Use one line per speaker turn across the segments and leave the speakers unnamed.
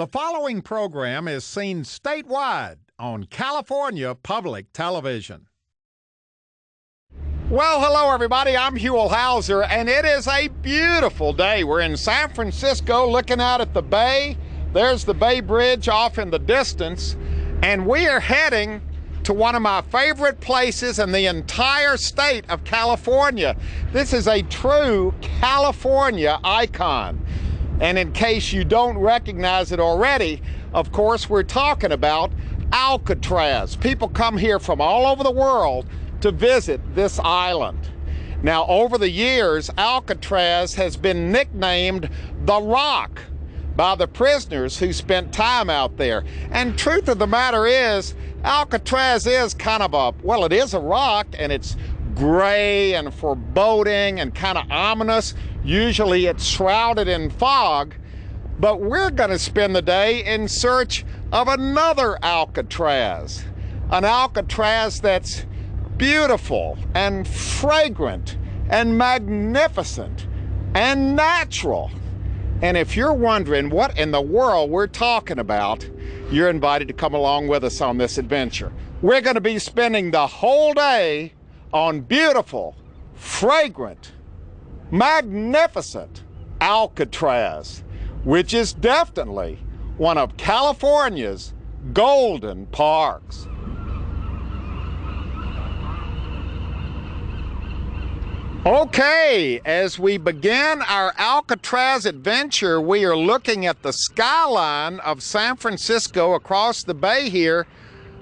The following program is seen statewide on California Public Television. Well, hello everybody, I'm Huell and it is a beautiful day. We're in San Francisco looking out at the bay. There's the Bay Bridge off in the distance, and we are heading to one of my favorite places in the entire state of California. This is a true California icon. And in case you don't recognize it already, of course, we're talking about Alcatraz. People come here from all over the world to visit this island. Now, over the years, Alcatraz has been nicknamed the Rock by the prisoners who spent time out there. And truth of the matter is, Alcatraz is kind of it is a rock, and it's gray and foreboding and kind of ominous. Usually it's shrouded in fog, but we're going to spend the day in search of another Alcatraz. An Alcatraz that's beautiful and fragrant and magnificent and natural. And if you're wondering what in the world we're talking about, you're invited to come along with us on this adventure. We're going to be spending the whole day on beautiful, fragrant, magnificent Alcatraz, which is definitely one of California's golden parks. Okay, as we begin our Alcatraz adventure, we are looking at the skyline of San Francisco across the bay here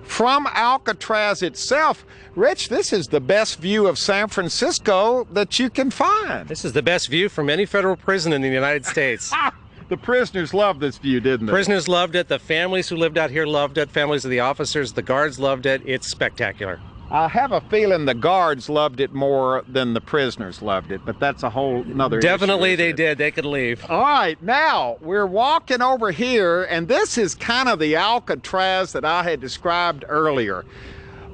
from Alcatraz itself. Rich, this is the best view of San Francisco that you can find.
This is the best view from any federal prison in the United States.
The prisoners loved this view, didn't they?
Prisoners loved it. The families who lived out here loved it. Families of the officers, the guards loved it. It's spectacular.
I have a feeling the guards loved it more than the prisoners loved it, but that's a whole nother issue.
Definitely they did. They could leave.
All right, now we're walking over here, and this is kind of the Alcatraz that I had described earlier.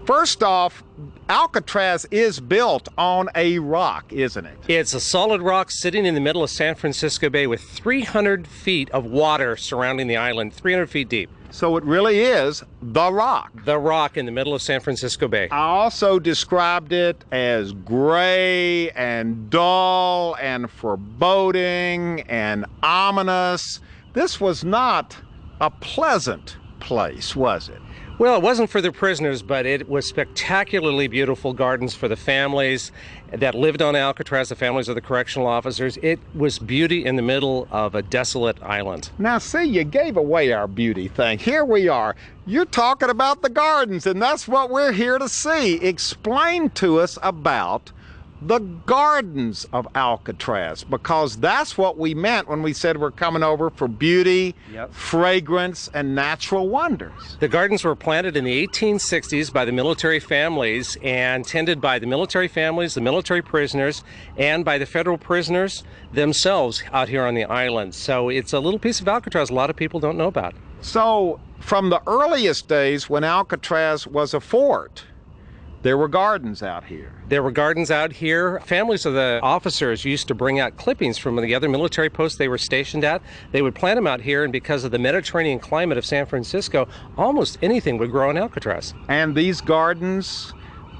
First off, Alcatraz is built on a rock, isn't it?
It's a solid rock sitting in the middle of San Francisco Bay with 300 feet of water surrounding the island, 300 feet deep.
So it really is the rock.
The rock in the middle of San Francisco Bay.
I also described it as gray and dull and foreboding and ominous. This was not a pleasant place, was it?
Well, it wasn't for the prisoners, but it was spectacularly beautiful gardens for the families that lived on Alcatraz, the families of the correctional officers. It was beauty in the middle of a desolate island.
Now, see, you gave away our beauty thing. Here we are. You're talking about the gardens, and that's what we're here to see. Explain to us about the gardens of Alcatraz, because that's what we meant when we said we're coming over for beauty, fragrance, and natural wonders.
The gardens were planted in the 1860s by the military families and tended by the military families, the military prisoners, and by the federal prisoners themselves out here on the island. So it's a little piece of Alcatraz a lot of people don't know about.
So from the earliest days when Alcatraz was a fort, there were gardens out here.
There were gardens out here. Families of the officers used to bring out clippings from the other military posts they were stationed at. They would plant them out here, and because of the Mediterranean climate of San Francisco, almost anything would grow in Alcatraz.
And these gardens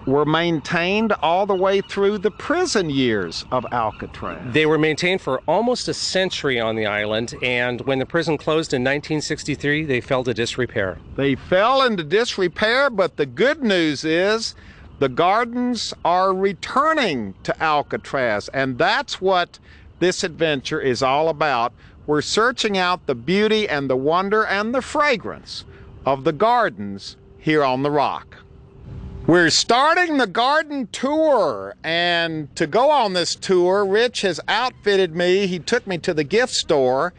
were maintained all the way through the prison years of Alcatraz.
They were maintained for almost a century on the island, and when the prison closed in 1963, they fell to disrepair.
They fell into disrepair, but the good news is the gardens are returning to Alcatraz, and that's what this adventure is all about. We're searching out the beauty and the wonder and the fragrance of the gardens here on the rock. We're starting the garden tour, and to go on this tour, Rich has outfitted me. He took me to the gift store,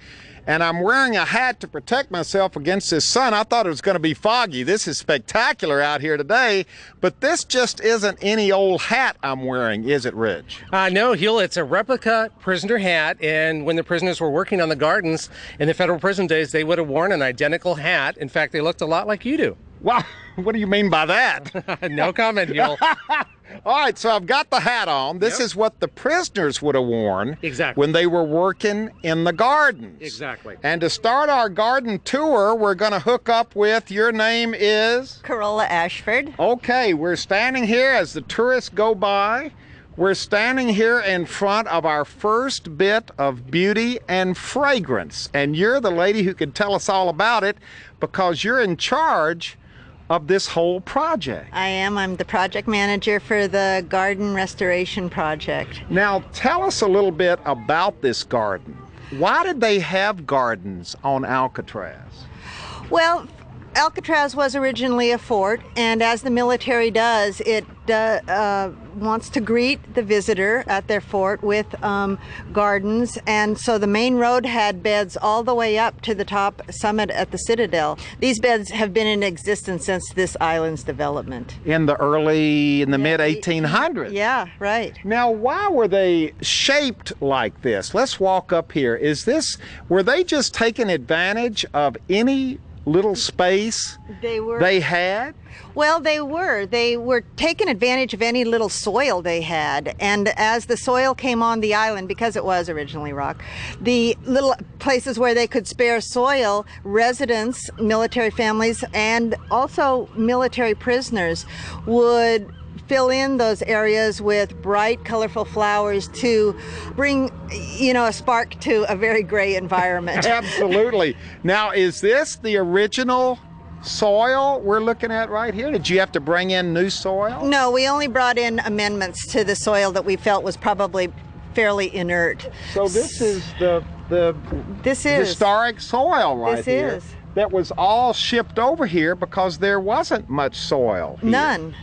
and I'm wearing a hat to protect myself against this sun. I thought it was going to be foggy. This is spectacular out here today, but this just isn't any old hat I'm wearing, is it, Rich?
No, Huell, it's a replica prisoner hat, and when the prisoners were working on the gardens in the federal prison days, they would have worn an identical hat. In fact, they looked a lot like you do.
Wow, what do you mean by that?
No comment, Huell.
All right, so I've got the hat on. This
Yep.
is what the prisoners would have worn
Exactly.
when they were working in the gardens.
Exactly.
And to start our garden tour, we're going to hook up with, your name is?
Corolla Ashford.
Okay, we're standing here as the tourists go by. We're standing here in front of our first bit of beauty and fragrance. And you're the lady who can tell us all about it because you're in charge of this whole project.
I am. I'm the project manager for the garden restoration project.
Now, tell us a little bit about this garden. Why did they have gardens on Alcatraz?
Well, Alcatraz was originally a fort, and as the military does, it wants to greet the visitor at their fort with gardens, and so the main road had beds all the way up to the top summit at the Citadel. These beds have been in existence since this island's development.
In the mid 1800s.
Yeah, right.
Now, why were they shaped like this? Let's walk up here. Were they just taking advantage of any little space they had?
Well, they were taking advantage of any little soil they had, and as the soil came on the island, because it was originally rock, the little places where they could spare soil, residents, military families, and also military prisoners would fill in those areas with bright, colorful flowers to bring, a spark to a very gray environment.
Absolutely. Now, is this the original soil we're looking at right here? Did you have to bring in new soil?
No, we only brought in amendments to the soil that we felt was probably fairly inert.
So this is the historic soil right here.
This is.
That was all shipped over here because there wasn't much soil here.
None.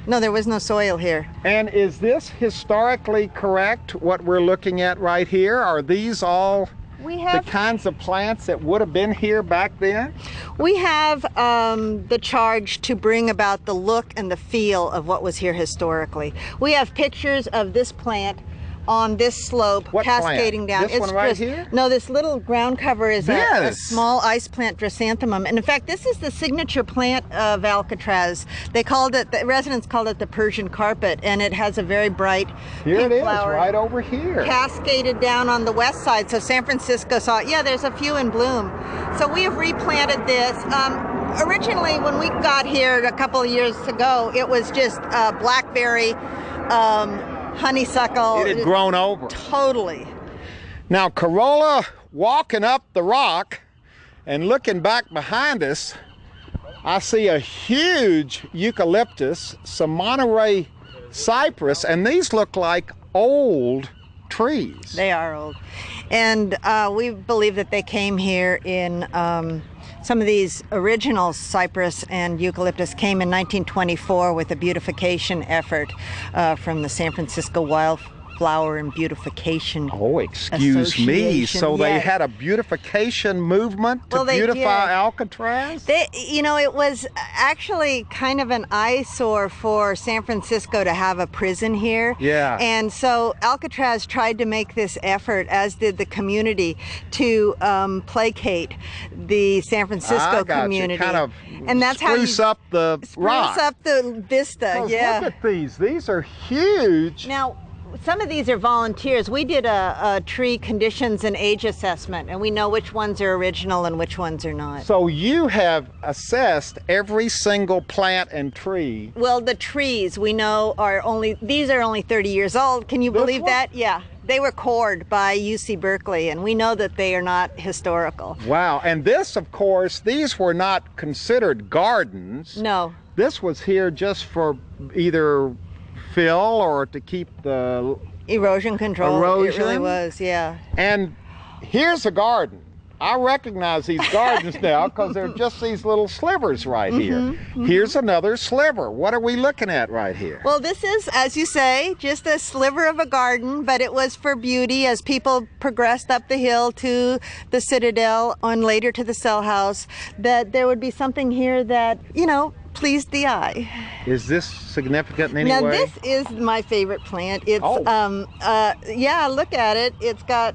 No, there was no soil here.
And is this historically correct, what we're looking at right here? Are these all the kinds of plants that would have been here back then?
We have the charge to bring about the look and the feel of what was here historically. We have pictures of this plant on this slope,
what
cascading
plant?
down.
This one right here?
No, this little ground cover is a small ice plant, Chrysanthemum. And in fact, this is the signature plant of Alcatraz. The residents called it the Persian carpet, and it has a very bright pink flower.
Right over here.
Cascaded down on the west side, so San Francisco saw it. Yeah, there's a few in bloom. So we have replanted this. Originally, when we got here a couple of years ago, it was just blackberry, honeysuckle.
It had grown over.
Totally.
Now, Corolla, walking up the rock and looking back behind us, I see a huge eucalyptus, some Monterey cypress, and these look like old trees.
They are old. And we believe that they came here in some of these original cypress and eucalyptus came in 1924 with a beautification effort from the San Francisco Wildflower and Beautification
excuse me. So they had a beautification movement to beautify Alcatraz?
It was actually kind of an eyesore for San Francisco to have a prison here.
Yeah.
And so Alcatraz tried to make this effort, as did the community, to placate the San Francisco community.
Kind of
and that's
spruce up the rock.
Spruce up the vista, yeah.
Look at these. These are huge.
Now, some of these are volunteers. We did a tree conditions and age assessment, and we know which ones are original and which ones are not.
So you have assessed every single plant and tree.
Well, the trees we know these are only 30 years old. Can you believe that? Yeah. They were cored by UC Berkeley, and we know that they are not historical.
Wow. And this, of course, these were not considered gardens.
No.
This was here just for either fill or to keep the
erosion control. It really was, yeah.
And here's a garden. I recognize these gardens now because they're just these little slivers right here. Here's another sliver. What are we looking at right here?
Well, this is, as you say, just a sliver of a garden, but it was for beauty as people progressed up the hill to the Citadel and later to the cell house, that there would be something here that, pleased the eye.
Is this significant in any
way? Now,
way?
this is my favorite plant. It's, yeah, look at it. It's got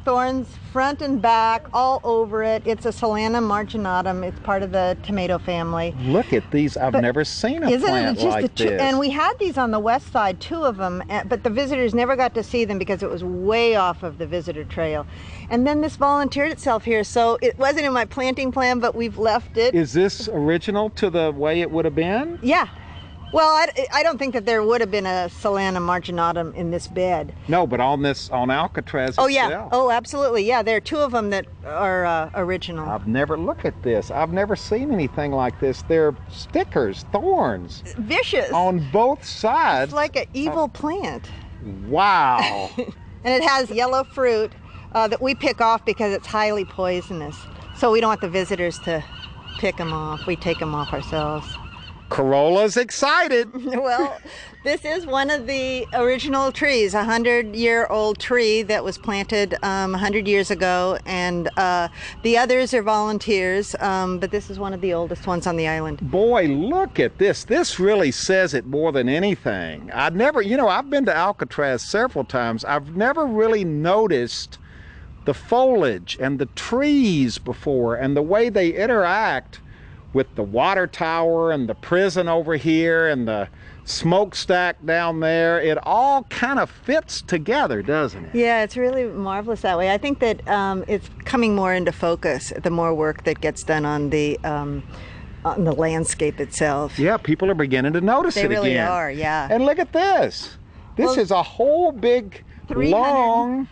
thorns front and back, all over it. It's a Solanum marginatum. It's part of the tomato family.
Look at these. I've never seen a plant like this.
And we had these on the west side, 2 of them, but the visitors never got to see them because it was way off of the visitor trail. And then this volunteered itself here, so it wasn't in my planting plan, but we've left it.
Is this original to the way it would have been?
Yeah. Well, I don't think that there would have been a Solanum marginatum in this bed.
No, but on Alcatraz itself.
Oh, yeah. Oh, absolutely. Yeah, there are 2 of them that are original.
Look at this. I've never seen anything like this. They're stickers, thorns.
Vicious.
On both sides.
It's like an evil plant.
Wow.
And it has yellow fruit that we pick off because it's highly poisonous. So we don't want the visitors to pick them off. We take them off ourselves.
Corolla's excited.
Well, this is one of the original trees, a 100-year-old tree that was planted 100 years ago, and the others are volunteers, but this is one of the oldest ones on the island.
Boy, look at this. This really says it more than anything. I've been to Alcatraz several times. I've never really noticed the foliage and the trees before, and the way they interact with the water tower and the prison over here and the smokestack down there. It all kind of fits together, doesn't it?
Yeah, it's really marvelous that way. I think that it's coming more into focus, the more work that gets done on the landscape itself.
Yeah, people are beginning to notice it again.
They really are, yeah.
And look at this. This is a whole big, long...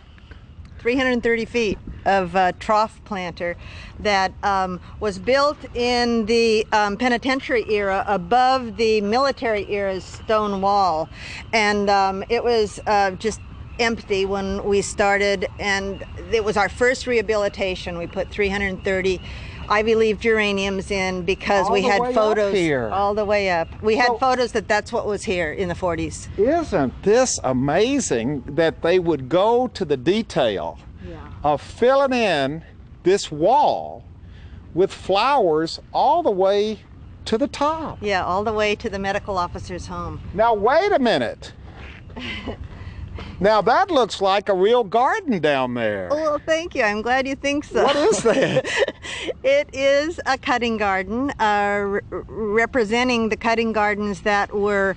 330 feet of trough planter that was built in the penitentiary era above the military era's stone wall, and it was just empty when we started, and it was our first rehabilitation. We put 330 ivy-leaf geraniums in because we had photos all the way up. We had photos that's what was here in the 40s.
Isn't this amazing that they would go to the detail of filling in this wall with flowers all the way to the top?
Yeah, all the way to the medical officer's home.
Now wait a minute. Now that looks like a real garden down there.
Oh, well, thank you. I'm glad you think so.
What is that?
It is a cutting garden representing the cutting gardens that were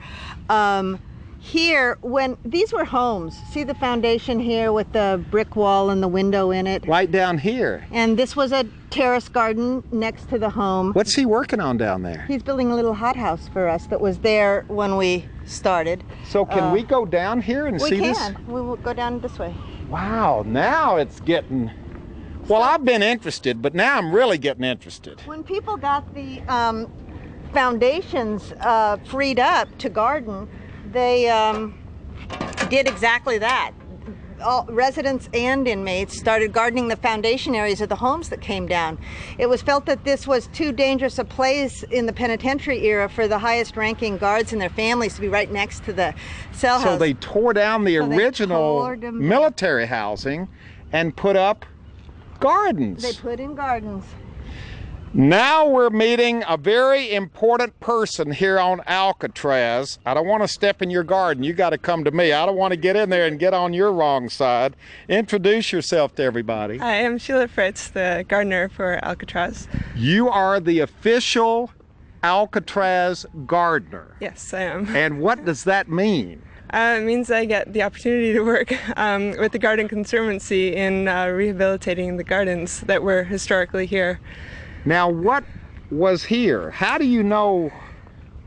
here when these were homes. See the foundation here with the brick wall and the window in it?
Right down here.
And this was a terrace garden next to the home.
What's he working on down there?
He's building a little hothouse for us that was there when we started.
So can we go down here and see this?
We can. We will go down this way.
Wow, now it's getting... Well, I've been interested, but now I'm really getting interested.
When people got the foundations freed up to garden, they did exactly that. All residents and inmates started gardening the foundation areas of the homes that came down. It was felt that this was too dangerous a place in the penitentiary era for the highest ranking guards and their families to be right next to the cell house.
So they tore down the original military housing and put up gardens.
They put in gardens.
Now we're meeting a very important person here on Alcatraz. I don't want to step in your garden. You got to come to me. I don't want to get in there and get on your wrong side. Introduce yourself to everybody.
Hi, I'm Sheila Fritz, the gardener for Alcatraz.
You are the official Alcatraz gardener.
Yes, I am.
And what does that mean?
It means I get the opportunity to work with the Gardens Conservancy in rehabilitating the gardens that were historically here.
Now, what was here? How do you know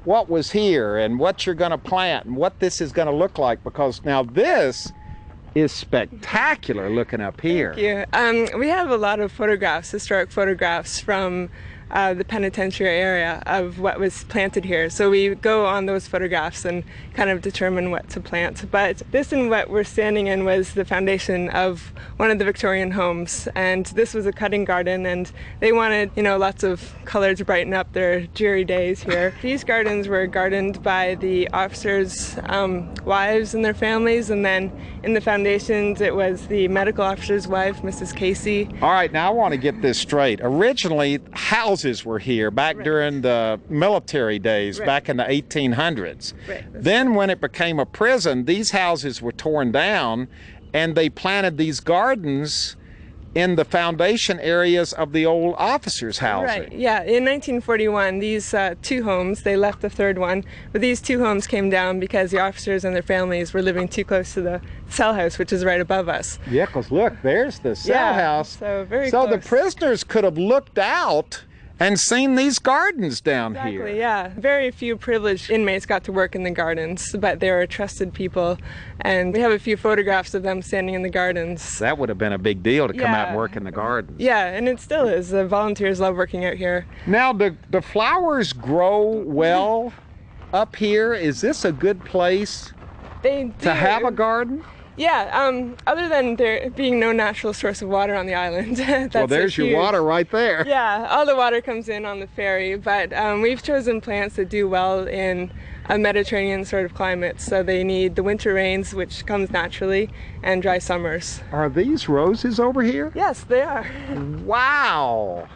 what was here and what you're going to plant and what this is going to look like? Because now this is spectacular looking up here.
Thank you. We have a lot of photographs, historic photographs from the penitentiary area of what was planted here. So we go on those photographs and kind of determine what to plant. But this and what we're standing in was the foundation of one of the Victorian homes. And this was a cutting garden, and they wanted, lots of color to brighten up their dreary days here. These gardens were gardened by the officers' wives and their families, and then in the foundations it was the medical officer's wife, Mrs. Casey.
All right, now I want to get this straight. Originally, houses were here back during the military days, back in the 1800s. Then when it became a prison, these houses were torn down and they planted these gardens in the foundation areas of the old officers' housing.
Right, yeah. In 1941, these two homes, they left the third one, but these two homes came down because the officers and their families were living too close to the cell house, which is right above us.
Yeah, because look, there's the cell house.
So very
So
close.
the prisoners could have looked out and seen these gardens down here.
Exactly, yeah. Very few privileged inmates got to work in the gardens, but they were trusted people, and we have a few photographs of them standing in the gardens.
That would have been a big deal to come out and work in the gardens.
Yeah, and it still is. The volunteers love working out here.
Now, the flowers grow well up here. Is this a good place
They
to have a garden?
Yeah, other than there being no natural source of water on the island. That's
Well, there's your water right there.
Yeah, all the water comes in on the ferry, but we've chosen plants that do well in a Mediterranean sort of climate. So they need the winter rains, which comes naturally, and dry summers.
Are these roses over here?
Yes, they are.
Wow!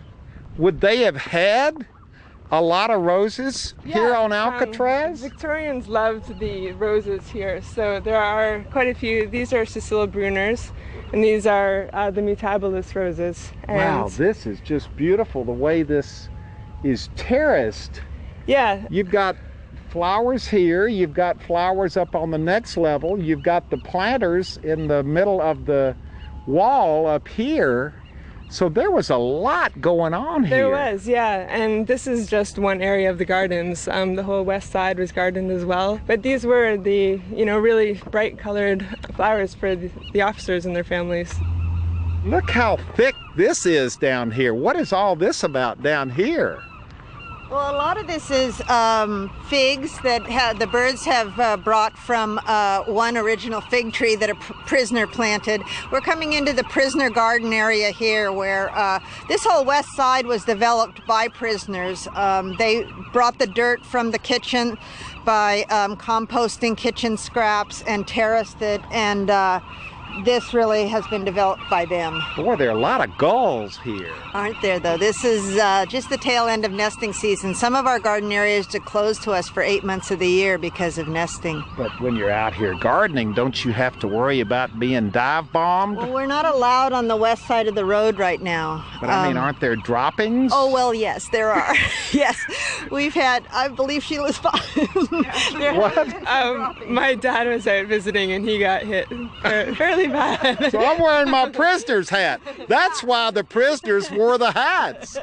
Would they have had a lot of roses here on Alcatraz?
Victorians loved the roses here, so there are quite a few. These are Cecilia Bruners, and these are the Mutabilis roses. And
wow, this is just beautiful the way this is terraced.
yeah,
You've got flowers here, you've got flowers up on the next level, you've got the planters in the middle of the wall up here. So there was a lot going on here.
there was, yeah, and this is just one area of the gardens. The whole west side was gardened as well, but these were the, really bright colored flowers for the officers and their families.
Look how thick this is down here. What is all this about down here?
Well, a lot of this is figs that the birds have brought from one original fig tree that a prisoner planted. We're coming into the prisoner garden area here where this whole west side was developed by prisoners. They brought the dirt from the kitchen by composting kitchen scraps and terraced it, and this really has been developed by them.
Boy, there are a lot of gulls here.
Aren't there, though? This is just the tail end of nesting season. Some of our garden areas are closed to us for 8 months of the year because of nesting.
But when you're out here gardening, don't you have to worry about being dive bombed?
Well, we're not allowed on the west side of the road right now.
But I mean, aren't there droppings?
Oh, well, yes, there are. Yes, we've had, I believe Sheila's
What?
My dad was out visiting and he got hit fairly bad.
So I'm wearing my prisoner's hat. That's why the prisoners wore the hats.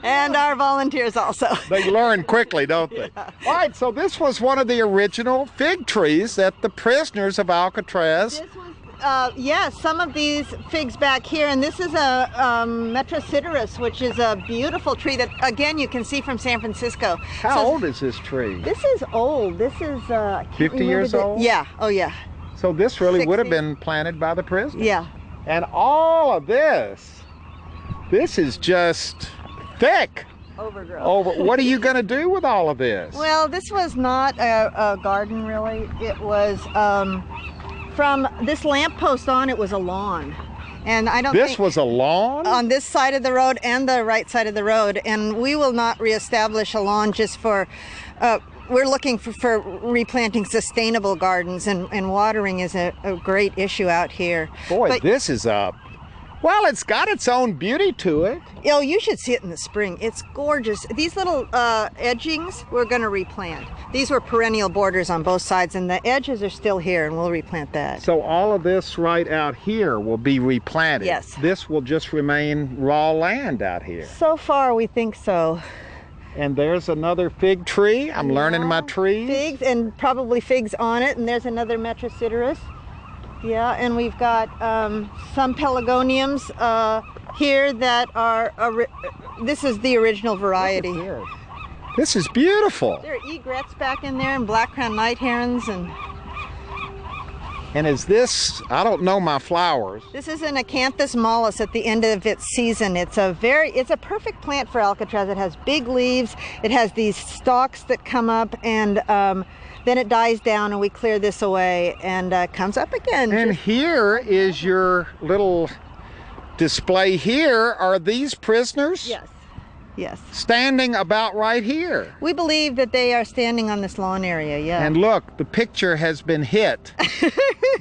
And our volunteers also.
They learn quickly, don't they? All right, so this was one of the original fig trees that the prisoners of Alcatraz.
This was, yes, some of these figs back here, and this is a Metrosideros, which is a beautiful tree that, again, you can see from San Francisco.
How old is this tree?
This is old. This is
50 years old?
Yeah. Oh, yeah.
So this really would have
60.
been planted by the prisoners.
Yeah.
And all of this is just thick.
Overgrown.
What are you going to do with all of this?
Well, this was not a garden, really. It was from this lamppost on, it was a lawn. And I don't think...
This was a lawn?
On this side of the road and the right side of the road. And we will not reestablish a lawn just for... we're looking for replanting sustainable gardens, and watering is a great issue out here.
Boy,
but,
this is well, it's got its own beauty to it.
Oh, you should see it in the spring. It's gorgeous. These little edgings, we're going to replant. These were perennial borders on both sides, and the edges are still here, and we'll replant that.
So all of this right out here will be replanted.
Yes.
This will just remain raw land out here.
So far, we think so.
And there's another fig tree. I'm learning my trees.
Figs, and probably figs on it, and there's another Metrosideros. Yeah, and we've got some pelargoniums here that are, this is the original variety.
This is beautiful.
There are egrets back in there, and black-crowned night herons,
and is this, I don't know my flowers.
This is an Acanthus mollis at the end of its season. It's a perfect plant for Alcatraz. It has big leaves, it has these stalks that come up, and then it dies down, and we clear this away, and comes up again.
And here is your little display here. Are these prisoners?
Yes. Yes.
Standing about right here.
We believe that they are standing on this lawn area, yeah.
And look, the picture has been hit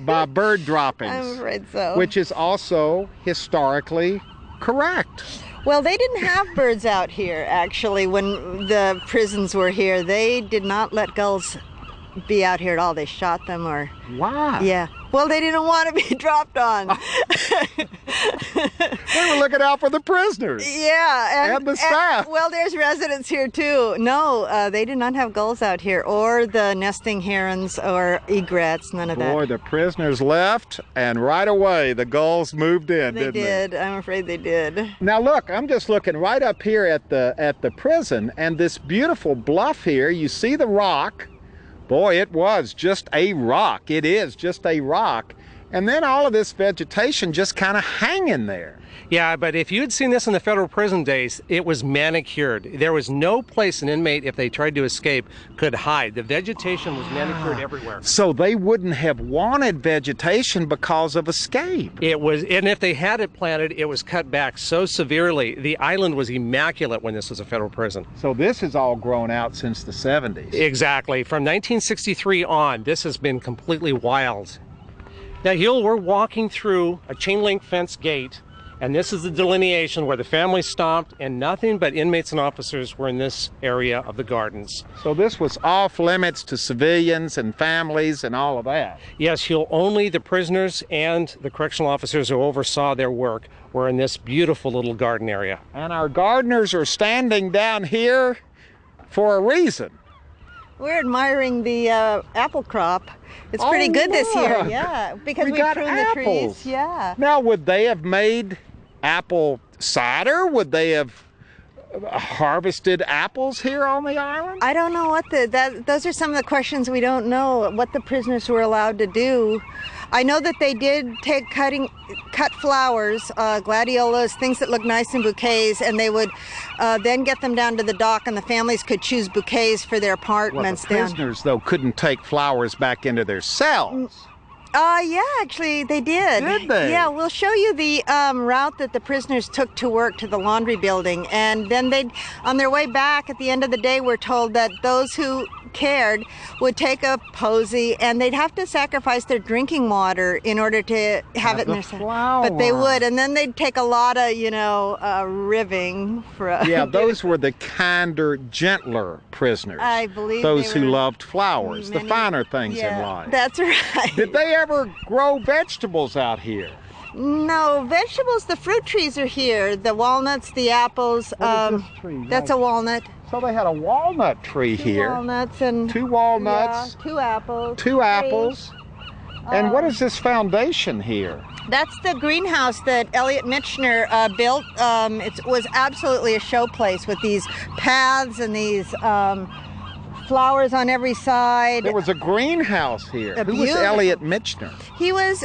by bird droppings.
I'm afraid so.
Which is also historically correct.
Well, they didn't have birds out here, actually, when the prisons were here. They did not let gulls be out here at all. They shot them or...
Why?
Yeah. Well, they didn't want to be dropped on.
They were looking out for the prisoners.
Yeah.
And the staff.
Well, there's residents here, too. No, they did not have gulls out here, or the nesting herons or egrets, none of that.
Boy, the prisoners left, and right away the gulls moved in, didn't they?
They did. I'm afraid they did.
Now look, I'm just looking right up here at the prison, and this beautiful bluff here, you see the rock. Boy, it was just a rock. It is just a rock. And then all of this vegetation just kind of hanging there.
Yeah, but if you had seen this in the federal prison days, it was manicured. There was no place an inmate, if they tried to escape, could hide. The vegetation was manicured everywhere.
So they wouldn't have wanted vegetation because of escape.
It was, and if they had it planted, it was cut back so severely. The island was immaculate when this was a federal prison.
So this has all grown out since the 70s.
Exactly. From 1963 on, this has been completely wild. Now, Huell, we're walking through a chain link fence gate, and this is the delineation where the family stopped, and nothing but inmates and officers were in this area of the gardens.
So this was off limits to civilians and families and all of that.
Yes, Huell, only the prisoners and the correctional officers who oversaw their work were in this beautiful little garden area.
And our gardeners are standing down here for a reason.
We're admiring the apple crop. It's pretty good this year,
look.
yeah, because we
got
pruned
apples.
the trees. Yeah.
Now, would they have made apple cider? Would they have harvested apples here on the island?
I don't know what those are some of the questions we don't know, what the prisoners were allowed to do. I know that they did cut flowers, gladiolas, things that look nice in bouquets, and they would then get them down to the dock, and the families could choose bouquets for their apartments.
Well, the prisoners, though, couldn't take flowers back into their cells.
Yeah, actually, they did.
Did they?
Yeah, we'll show you the route that the prisoners took to work to the laundry building. And then on their way back at the end of the day, we're told that those who cared would take a posy, and they'd have to sacrifice their drinking water in order to have it in their cell. But they would, and then they'd take a lot of, ribbing for.
Yeah, those were the kinder, gentler prisoners.
I believe
those who loved flowers, the finer things in life.
That's right.
Did they ever grow vegetables out here?
No, vegetables, the fruit trees are here. The walnuts, the apples.
What is this tree?
That's a walnut.
So they had a walnut tree here.
Walnuts and
2 walnuts.
Yeah, 2 apples.
2 apples. And what is this foundation here?
That's the greenhouse that Elliot Michener built. It was absolutely a showplace with these paths and these flowers on every side.
There was a greenhouse here. Who was Elliot Michener?
He was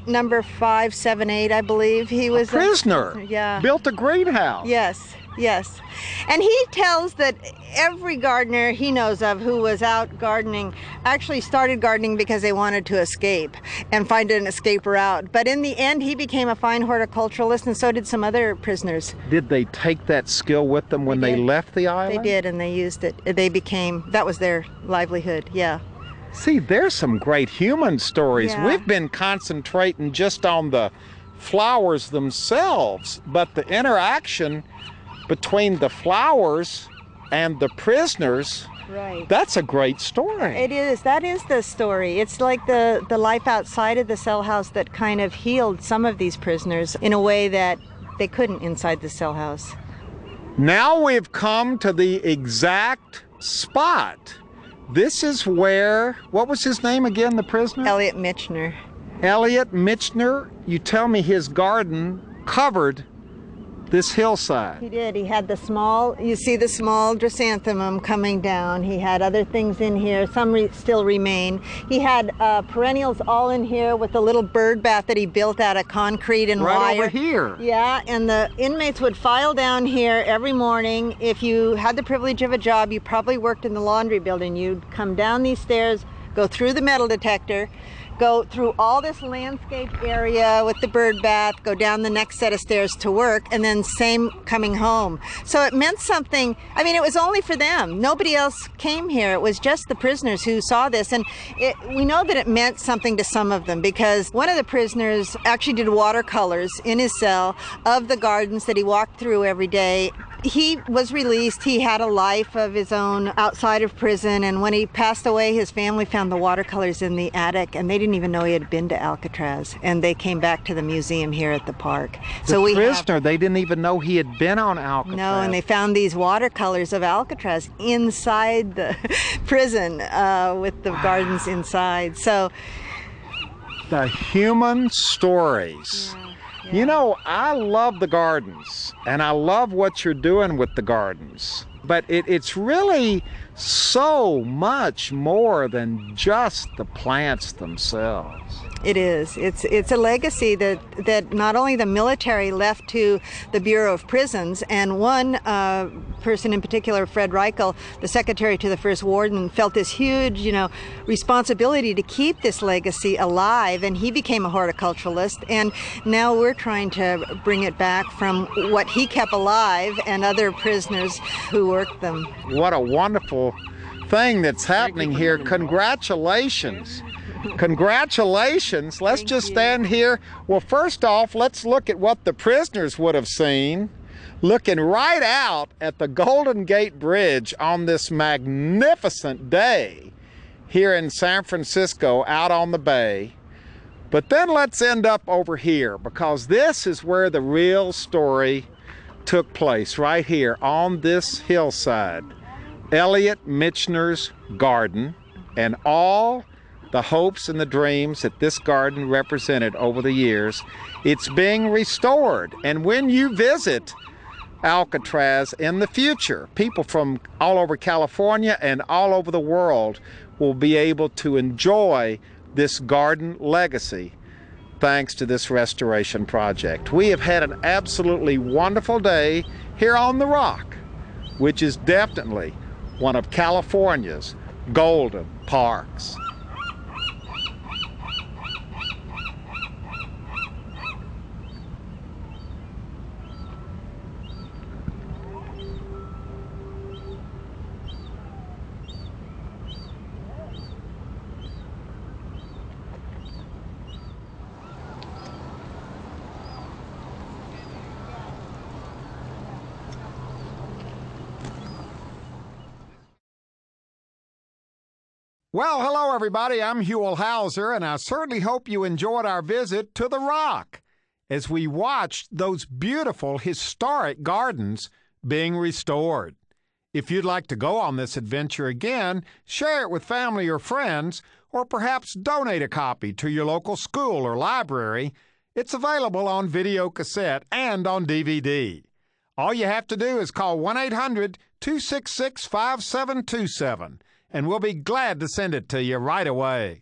number 578, I believe. He was
a prisoner.
Yeah.
Built a greenhouse.
Yes. Yes. And he tells that every gardener he knows of who was out gardening actually started gardening because they wanted to escape and find an escape route. But in the end, he became a fine horticulturalist, and so did some other prisoners.
Did they take that skill with them when they left the island?
They did, and they used it. That was their livelihood, yeah.
See, there's some great human stories.
Yeah.
We've been concentrating just on the flowers themselves, but the interaction between the flowers and the prisoners,
right.
That's a great story.
It is. That is the story. It's like the life outside of the cell house that kind of healed some of these prisoners in a way that they couldn't inside the cell house.
Now we've come to the exact spot. This is where, what was his name again, the prisoner?
Elliot Michener.
Elliot Michener, you tell me his garden covered this hillside.
He did. He had you see the small chrysanthemum coming down. He had other things in here. Some still remain. He had perennials all in here with a little bird bath that he built out of concrete and wire.
Right over here.
Yeah, and the inmates would file down here every morning. If you had the privilege of a job, you probably worked in the laundry building. You'd come down these stairs, go through the metal detector, go through all this landscaped area with the bird bath, go down the next set of stairs to work, and then same coming home. So it meant something. I mean, it was only for them. Nobody else came here. It was just the prisoners who saw this. And we know that it meant something to some of them, because one of the prisoners actually did watercolors in his cell of the gardens that he walked through every day. He was released. He had a life of his own outside of prison, and when he passed away, his family found the watercolors in the attic, and they didn't even know he had been to Alcatraz, and they came back to the museum here at the park.
The prisoner, they didn't even know he had been on Alcatraz.
No, and they found these watercolors of Alcatraz inside the prison with the gardens inside. So
the human stories.
Yeah.
You know, I love the gardens, and I love what you're doing with the gardens. But it's really so much more than just the plants themselves.
It is. It's a legacy that not only the military left to the Bureau of Prisons, and one person in particular, Fred Reichel, the secretary to the first warden, felt this huge, responsibility to keep this legacy alive, and he became a horticulturalist, and now we're trying to bring it back from what he kept alive and other prisoners who worked them.
What a wonderful thing that's happening here. Congratulations. Congratulations. Let's just stand here. Well, first off, let's look at what the prisoners would have seen looking right out at the Golden Gate Bridge on this magnificent day here in San Francisco out on the bay. But then let's end up over here, because this is where the real story took place, right here on this hillside. Elliot Michener's garden, and all the hopes and the dreams that this garden represented over the years. It's being restored. And when you visit Alcatraz in the future, people from all over California and all over the world will be able to enjoy this garden legacy thanks to this restoration project. We have had an absolutely wonderful day here on the Rock, which is definitely one of California's golden parks. Well, hello everybody, I'm Huell Hauser, and I certainly hope you enjoyed our visit to the Rock as we watched those beautiful historic gardens being restored. If you'd like to go on this adventure again, share it with family or friends, or perhaps donate a copy to your local school or library. It's available on video cassette and on DVD. All you have to do is call 1-800-266-5727. and we'll be glad to send it to you right away.